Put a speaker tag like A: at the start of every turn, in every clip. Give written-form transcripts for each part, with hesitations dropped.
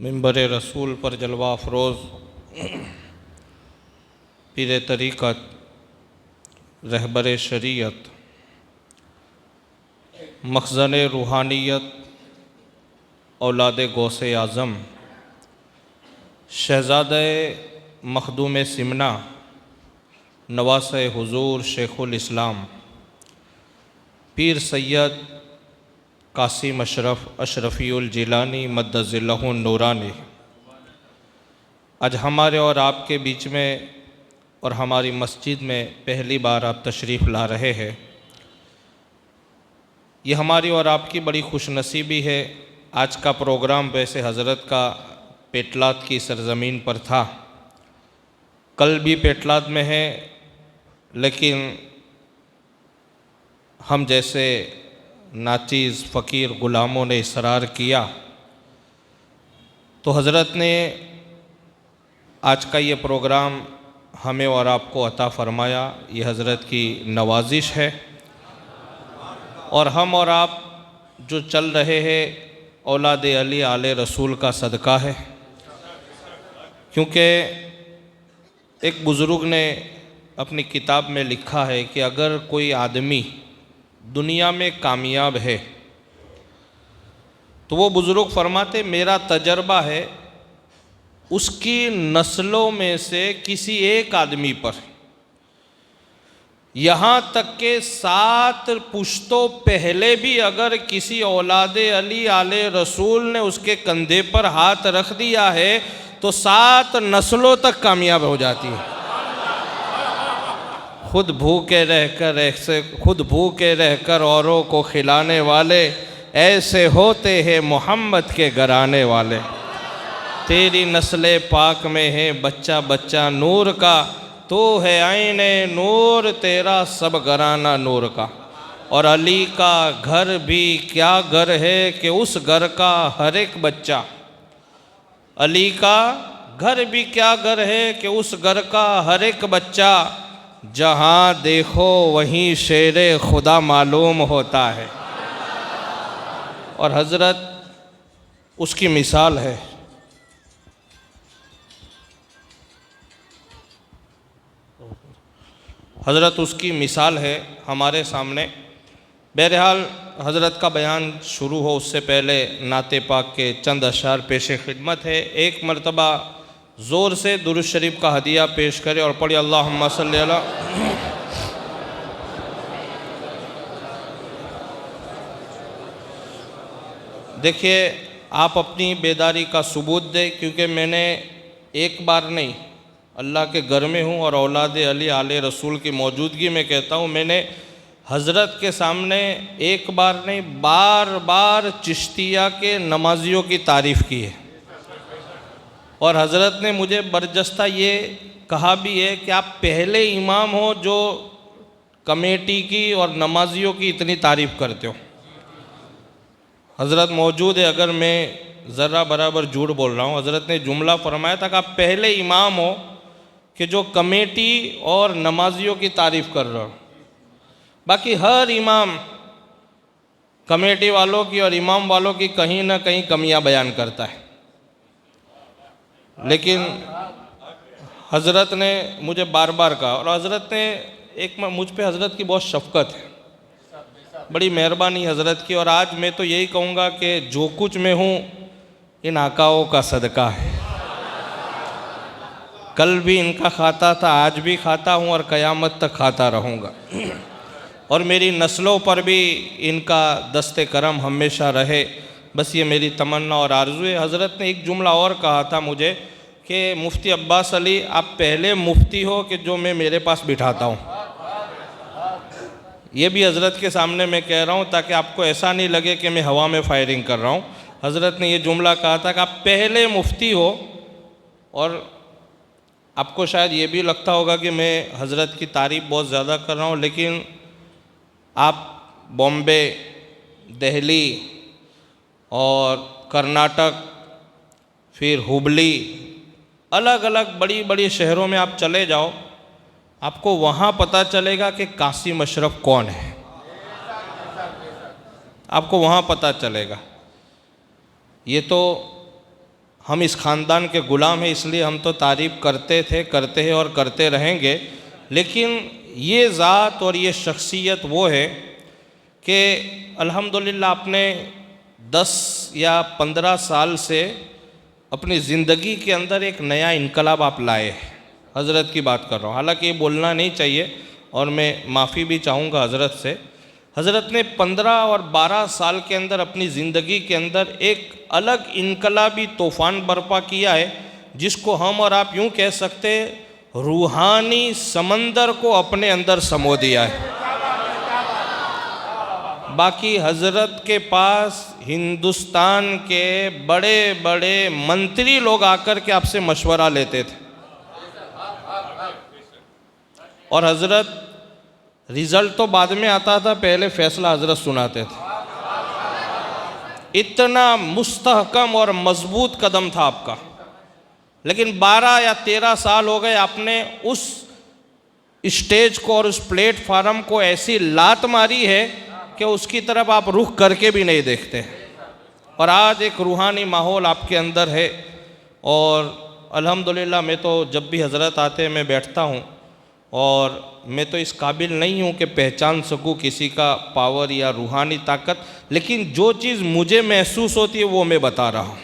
A: मिंबर रसूल पर जलवा अफरोज़ पीर तरीक़त रहबर शरीयत मखज़न रूहानियत औलाद गौसे आज़म शहज़ादे मखदूम सिमना नवासे हुज़ूर शेखुल इस्लाम पीर सैयद कासिम अशरफ़ीउल जिलानी मद्दज़िल्लहुन नूरानी आज हमारे और आपके बीच में और हमारी मस्जिद में पहली बार आप तशरीफ़ ला रहे हैं। ये हमारी और आपकी बड़ी खुशनसीबी है। आज का प्रोग्राम वैसे हज़रत का पेटलाद की सरज़मीन पर था, कल भी पेटलाद में है, लेकिन हम जैसे नाचीज़ फ़कीर ग़ुलामों ने इसरार किया तो हज़रत ने आज का ये प्रोग्राम हमें और आपको अता फ़रमाया। ये हज़रत की नवाजिश है और हम और आप जो चल रहे हैं औलाद अली आले रसूल का सदका है। क्योंकि एक बुज़ुर्ग ने अपनी किताब में लिखा है कि अगर कोई आदमी दुनिया में कामयाब है तो वो बुज़ुर्ग फरमाते मेरा तजर्बा है उसकी नस्लों में से किसी एक आदमी पर, यहाँ तक के 7 पुश्तों पहले भी अगर किसी औलाद अली आले रसूल ने उसके कंधे पर हाथ रख दिया है तो 7 नस्लों तक कामयाब हो जाती है। खुद भूखे रहकर औरों को खिलाने वाले ऐसे होते हैं मोहम्मद के घराने वाले। तेरी नस्ल पाक में है बच्चा बच्चा नूर का, तो है आईने नूर तेरा सब घराना नूर का। और अली का घर भी क्या घर है कि उस घर का हर एक बच्चा, अली का घर भी क्या घर है कि उस घर का हर एक बच्चा, जहाँ देखो वहीं शेरे खुदा मालूम होता है। और हज़रत उसकी मिसाल है। हज़रत उसकी मिसाल है हमारे सामने। बहरहाल हज़रत का बयान शुरू हो उससे पहले नाते पाक के चंद अशार पेश खिदमत है। एक मरतबा ज़ोर से दुरूद शरीफ का हदिया पेश करें और पढ़े अल्लाहुम्मा सल्ली अला। देखिए, आप अपनी बेदारी का सबूत दें, क्योंकि मैंने एक बार नहीं, अल्लाह के घर में हूँ और औलाद अली आले रसूल की मौजूदगी में कहता हूँ, मैंने हज़रत के सामने एक बार नहीं बार बार चिश्तिया के नमाजियों की तारीफ़ की है। और हज़रत ने मुझे बरजस्ता ये कहा भी है कि आप पहले इमाम हो जो कमेटी की और नमाजियों की इतनी तारीफ़ करते हो। हज़रत मौजूद है, अगर मैं ज़रा बराबर झूठ बोल रहा हूँ। हज़रत ने जुमला फरमाया था कि आप पहले इमाम हो कि जो कमेटी और नमाजियों की तारीफ़ कर रहे हो। बाकी हर इमाम कमेटी वालों की और इमाम वालों की कहीं ना कहीं कमियां बयान करता है, लेकिन हज़रत ने मुझे बार बार कहा। और हज़रत ने एक मुझ पे हज़रत की बहुत शफ़क़त है, बड़ी मेहरबानी हज़रत की। और आज मैं तो यही कहूँगा कि जो कुछ मैं हूँ इन आकाओं का सदका है। कल भी इनका खाता था, आज भी खाता हूँ और क़यामत तक खाता रहूँगा। और मेरी नस्लों पर भी इनका दस्ते करम हमेशा रहे, बस ये मेरी तमन्ना और आरज़ू है। हज़रत ने एक जुमला और कहा था मुझे कि मुफ्ती अब्बास अली, आप पहले मुफ्ती हो कि जो मैं मेरे पास बिठाता हूँ। ये भी हज़रत के सामने मैं कह रहा हूँ ताकि आपको ऐसा नहीं लगे कि मैं हवा में फायरिंग कर रहा हूँ। हज़रत ने ये जुमला कहा था कि आप पहले मुफ्ती हो। और आपको शायद ये भी लगता होगा कि मैं हज़रत की तारीफ़ बहुत ज़्यादा कर रहा हूँ, लेकिन आप बॉम्बे, दिल्ली और कर्नाटक, फिर हुबली, अलग अलग बड़ी बड़ी शहरों में आप चले जाओ, आपको वहाँ पता चलेगा कि कासिम अशरफ कौन है। आपको वहाँ पता चलेगा। ये तो हम इस ख़ानदान के ग़ुलाम हैं, इसलिए हम तो तारीफ़ करते थे, करते हैं और करते रहेंगे। लेकिन ये ज़ात और ये शख्सियत वो है कि अल्हम्दुलिल्लाह आपने 10 या 15 साल से अपनी ज़िंदगी के अंदर एक नया इनकलाब आप लाए हैं। हज़रत की बात कर रहा हूँ, हालांकि ये बोलना नहीं चाहिए और मैं माफ़ी भी चाहूँगा हज़रत से। हज़रत ने 15 और 12 साल के अंदर अपनी ज़िंदगी के अंदर एक अलग इनकलाबी तूफ़ान बर्पा किया है, जिसको हम और आप यूँ कह सकते रूहानी समंदर को अपने अंदर समो दिया है। बाकी हज़रत के पास हिंदुस्तान के बड़े बड़े मंत्री लोग आकर के आपसे मशवरा लेते थे और हज़रत रिज़ल्ट तो बाद में आता था, पहले फ़ैसला हज़रत सुनाते थे। इतना मुस्तहकम और मज़बूत कदम था आपका। लेकिन 12 या 13 साल हो गए, आपने उस स्टेज को और उस प्लेटफार्म को ऐसी लात मारी है कि उसकी तरफ आप रुख करके भी नहीं देखते। और आज एक रूहानी माहौल आपके अंदर है और अल्हम्दुलिल्लाह मैं तो जब भी हज़रत आते हैं मैं बैठता हूँ और मैं तो इस काबिल नहीं हूँ कि पहचान सकूँ किसी का पावर या रूहानी ताकत, लेकिन जो चीज़ मुझे महसूस होती है वो मैं बता रहा हूँ।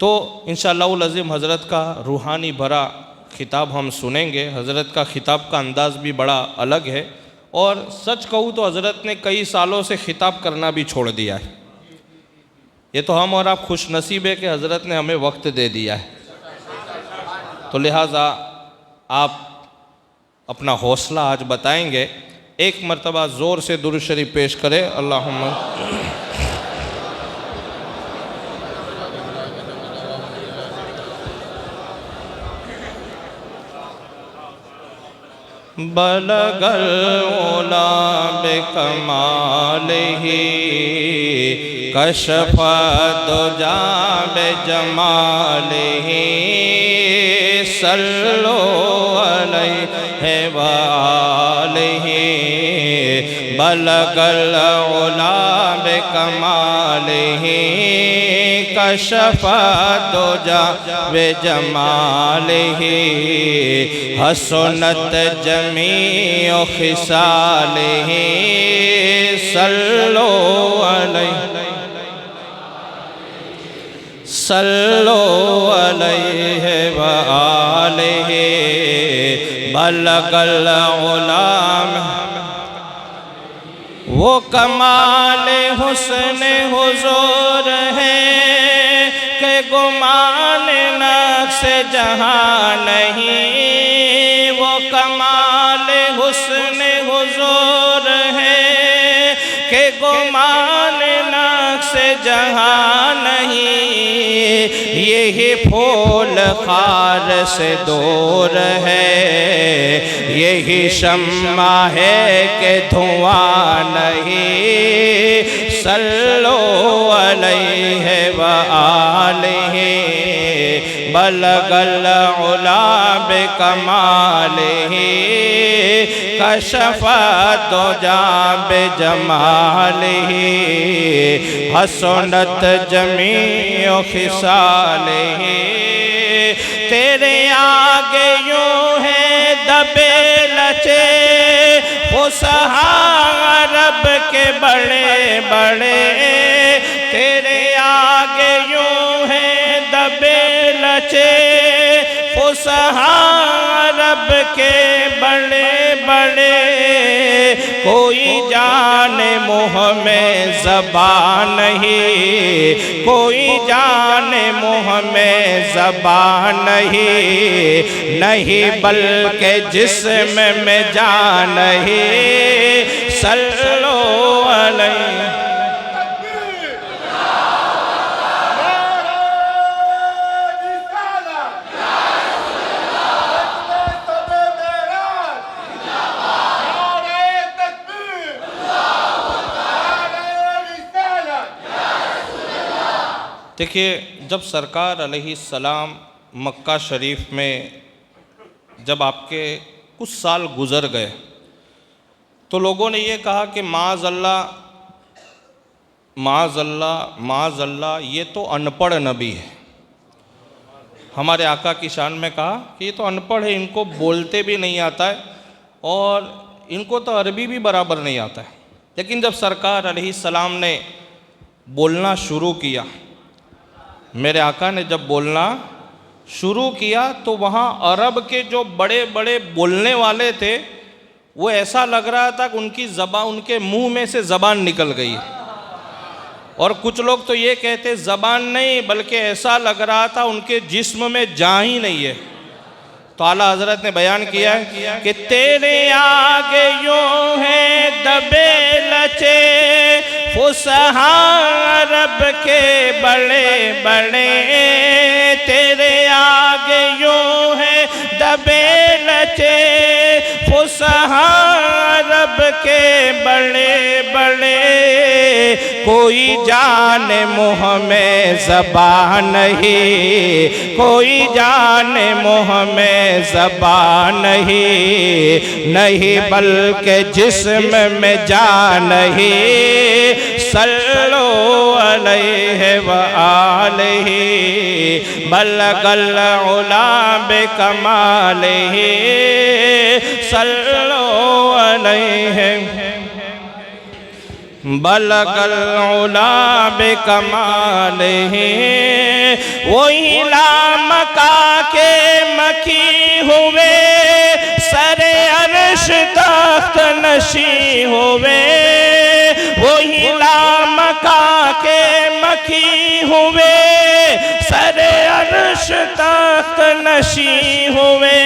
A: तो इंशाअल्लाहुल अज़ीम हज़रत का रूहानी भरा खिताब हम सुनेंगे। हज़रत का खिताब का अंदाज़ भी बड़ा अलग है और सच कहूँ तो हज़रत ने कई सालों से खिताब करना भी छोड़ दिया है। ये तो हम और आप खुश नसीब है कि हज़रत ने हमें वक्त दे दिया है। तो लिहाजा आप अपना हौसला आज बताएंगे। एक मरतबा ज़ोर से दुरूद शरीफ पेश करें। अल्लाहुम्मा बलगल उला बिकमालिही कशफ़ा दुजा बिजमालिही सल्लो अलैहि व आलिही बलगल उला बिकमालिही कशफ़ा दुजा बिजमालिही हसनत जमीउ खिसालिही सल्लो अलैहि व आलिही बलगल उलाम। वो कमाल हुस्न हुजूर है कि गुमान नक्श जहां नहीं। वो कमाल हुस्न हुजूर है कि गुमान नक्श जहां नहीं। यही फूल खार से दूर है, यही शम्मा है कि धुआं नहीं। सल्लो अलैहि व आलिही बलगल उला बिकमालिही कशफ़ा दुजा बिजमालिही हसनत जमीउ खिसालिही। तेरे आगे यूं है दबे लचे फुसहा अरब के बड़े बड़े। तेरे आगे यूं है दबे लचे फुसहा अरब के बड़े बड़े। कोई जाने मुँह में ज़बान नहीं, कोई जाने मुँह में ज़बान नहीं। नहीं बल्कि जिस्म में जान नहीं। सल्लो अलैहि देखिए, जब सरकार अलैहिस्सलाम मक्का शरीफ में जब आपके कुछ साल गुज़र गए तो लोगों ने ये कहा कि माज़अल्लाह माज़अल्लाह माज़अल्लाह, ये तो अनपढ़ नबी है। हमारे आका की शान में कहा कि ये तो अनपढ़ है, इनको बोलते भी नहीं आता है और इनको तो अरबी भी बराबर नहीं आता है। लेकिन जब सरकार अलैहिस्सलाम ने बोलना शुरू किया, मेरे आका ने जब बोलना शुरू किया तो वहाँ अरब के जो बड़े बड़े बोलने वाले थे वो ऐसा लग रहा था कि उनकी ज़बान, उनके मुंह में से ज़बान निकल गई। और कुछ लोग तो ये कहते ज़बान नहीं बल्कि ऐसा लग रहा था उनके जिस्म में जान ही नहीं है। तो आला हजरत ने बयान किया है कि तेरे आगे यूं है दबे लचे फुसहा अरब के बड़े बड़े, तेरे आगे यूं है दबे लचे फुसहा अरब के बड़े बड़े, कोई जाने मुँह में ज़बान नहीं, कोई जाने मुँह में ज़बान नहीं, नहीं बल्कि जिस्म में जान ही। सल्लो अलैहि व आलिही बलगल उला बिकमालिही, सल्लो अलैहि बलगल उला बिकमालिही। वही लामका के मकी हुए सरे अर्श तख्त नशी हुए, वही लामका के मकी हुए सरे अर्श तख्त नशी हुए।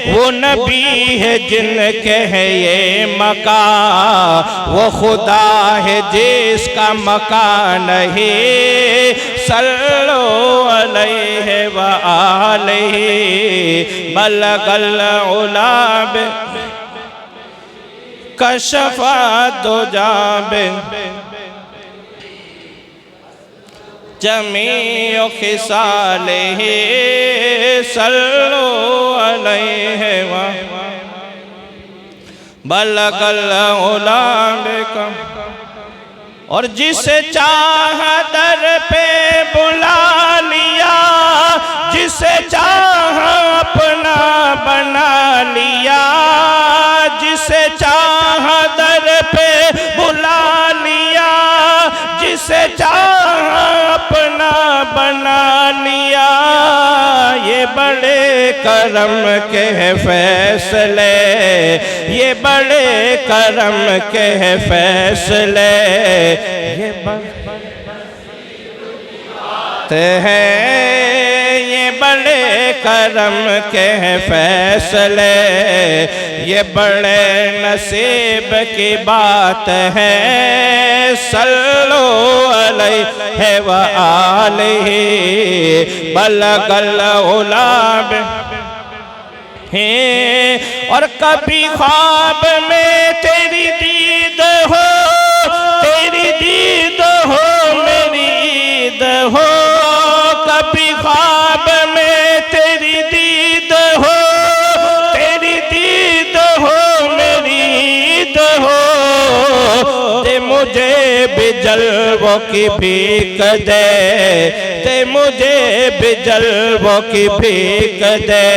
A: वो नबी है जिनके है ये मका, वो खुदा है जिसका मकान नहीं। सल्लो अलैहि व आलिही बलगल उला कशफा दुजाबे जमीउ खिसालिही, सल्लो अलैहि व बलगल उला बिका। और जिसे चाह दर पे बुला लिया, जिसे चाह अपना बना लिया, जिसे चाह दर पे बुला लिया, जिसे चाह अपना बना लिया। ये बड़े करम के फैसले, ये बड़े करम के फैसले, ये हैं, ये बड़े करम के फैसले, ये बड़े नसीब की बात है। सल्लो अलैहि व आलिही बलगल उला है। और कभी ख्वाब में तेरी दीद हो, तेरी दीद हो मेरी ईद हो, कभी ख्वाब में तेरी दीद हो, तेरी दीद हो मेरी ईद हो। दे मुझे भी जलवों की भीख दे, दे मुझे भी जलवों की भीख दे।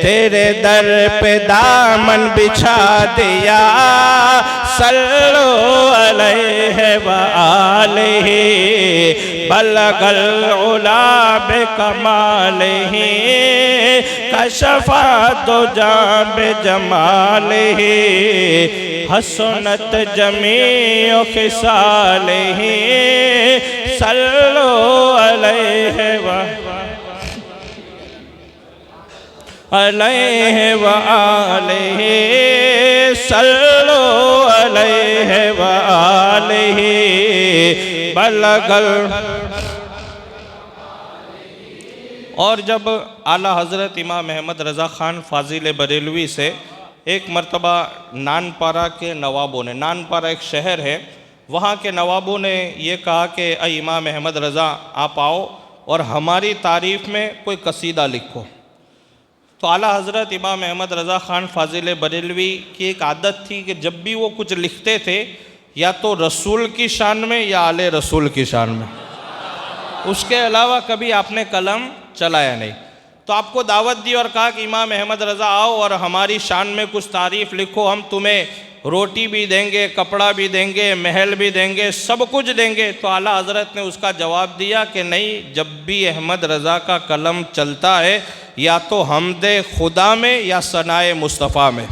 A: तेरे दर पे दामन बिछा दिया। सल्लो अलैहि व आलिही बलगल उला बिकमालिही कशफा दुजा बिजमालिही हसनत जमीउ खिसालिही। सल्लो अलैहि व आलिही सल्लो अलैहि व आलिही बलगल। और जब आला हज़रत इमाम अहमद रज़ा ख़ान फ़ाज़िल बरेलवी से एक मरतबा नानपारा के नवाबों ने, नानपारा एक शहर है, वहाँ के नवाबों ने ये कहा कि अय इमाम अहमद रज़ा आप आओ और हमारी तारीफ़ में कोई कसीदा लिखो। तो आला हज़रत इमाम अहमद रज़ा ख़ान फ़ाज़िल बरेलवी की एक आदत थी कि जब भी वो कुछ लिखते थे या तो रसूल की शान में या आले रसूल की शान में, उसके अलावा कभी आपने कलम चलाया नहीं। तो आपको दावत दी और कहा कि इमाम अहमद रज़ा आओ और हमारी शान में कुछ तारीफ़ लिखो, हम तुम्हें रोटी भी देंगे, कपड़ा भी देंगे, महल भी देंगे, सब कुछ देंगे। तो आला हज़रत ने उसका जवाब दिया कि नहीं, जब भी अहमद रज़ा का कलम चलता है या तो हमदे खुदा में या सनाए मुस्तफ़ा में,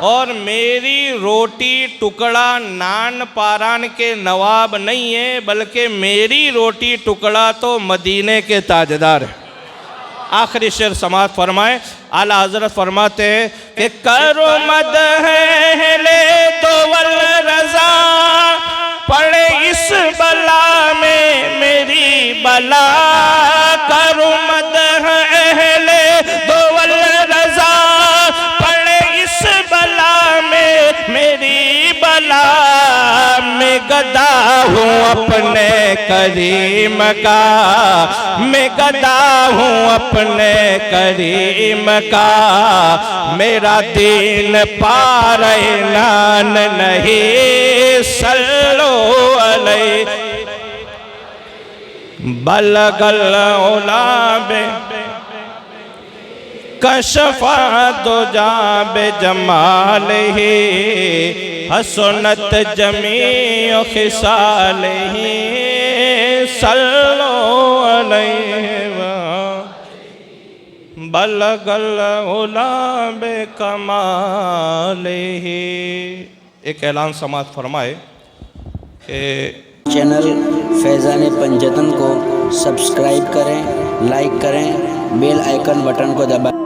A: और मेरी रोटी टुकड़ा नान पारान के नवाब नहीं है, बल्कि मेरी रोटी टुकड़ा तो मदीने के ताजदार है। आखिरी शेर समात फरमाए। आला हज़रत फरमाते हैं कि करो मदह ले तो वल रज़ा, पड़े इस बला में मेरी बला, करो मदह ले तो वल रज़ा, पड़े इस बला में मेरी बला, मैं गदा हूँ अपने करीम का, मैं गदा हूँ अपने करीम का, मेरा दीन पारे नान नहीं, सल्लो अलैहि बलगल उलाबे कशफा दो जाबे जमाल ही, हसनत जमी खिसाल ही, सल्लो अलैहि बलगल उलाबे कमाल ही। एक ऐलान समात फरमाए कि
B: चैनल फैज़ान पंजतन को सब्सक्राइब करें, लाइक करें, बेल आइकन बटन को दबाएं।